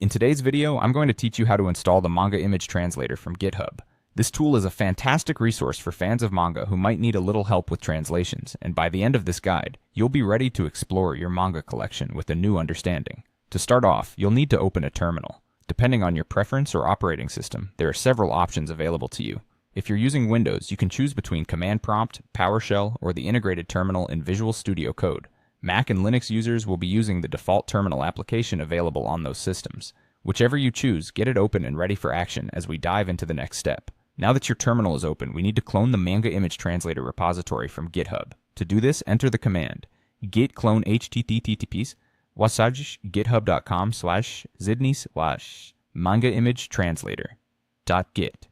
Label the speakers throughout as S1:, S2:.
S1: In today's video, I'm going to teach you how to install the Manga Image Translator from GitHub. This tool is a fantastic resource for fans of manga who might need a little help with translations, and by the end of this guide, you'll be ready to explore your manga collection with a new understanding. To start off, you'll need to open a terminal. Depending on your preference or operating system, there are several options available to you. If you're using Windows, you can choose between Command Prompt, PowerShell, or the integrated terminal in Visual Studio Code. Mac and Linux users will be using the default terminal application available on those systems. Whichever you choose, get it open and ready for action as we dive into the next step. Now that your terminal is open, we need to clone the Manga Image Translator repository from GitHub. To do this, enter the command git clone https github.com/zidni/manga-image-translator.git.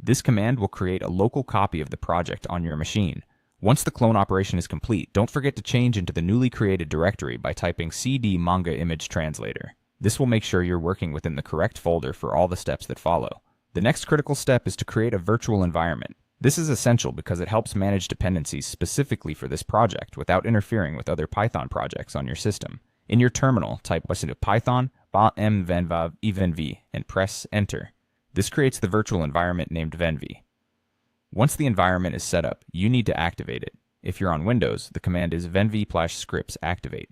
S1: This command will create a local copy of the project on your machine. Once the clone operation is complete, don't forget to change into the newly created directory by typing cd Manga Image Translator. This will make sure you're working within the correct folder for all the steps that follow. The next critical step is to create a virtual environment. This is essential because it helps manage dependencies specifically for this project without interfering with other Python projects on your system. In your terminal, type python env and press enter. This creates the virtual environment named venv. Once the environment is set up, you need to activate it. If you're on Windows, the command is venv/scripts activate.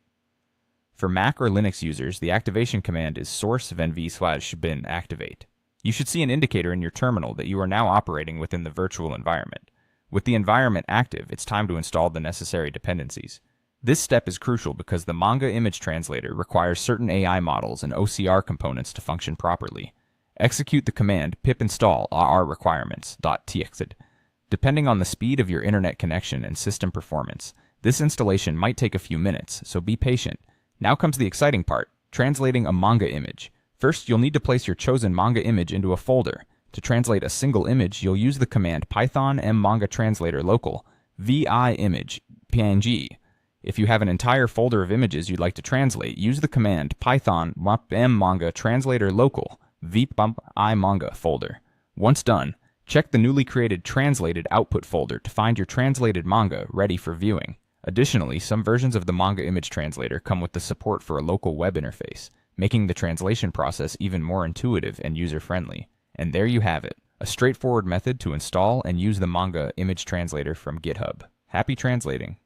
S1: For Mac or Linux users, the activation command is source venv/bin activate. You should see an indicator in your terminal that you are now operating within the virtual environment. With the environment active, it's time to install the necessary dependencies. This step is crucial because the Manga Image Translator requires certain AI models and OCR components to function properly. Execute the command pip install rrequirements.txt. Depending on the speed of your internet connection and system performance, this installation might take a few minutes, so be patient. Now comes the exciting part, translating a manga image. First, you'll need to place your chosen manga image into a folder. To translate a single image, you'll use the command python mmanga translator local vi image png. If you have an entire folder of images you'd like to translate, use the command python mmanga translator local vimanga folder. Once done, check the newly created translated output folder to find your translated manga ready for viewing. Additionally, some versions of the Manga Image Translator come with the support for a local web interface, making the translation process even more intuitive and user-friendly. And there you have it, a straightforward method to install and use the Manga Image Translator from GitHub. Happy translating!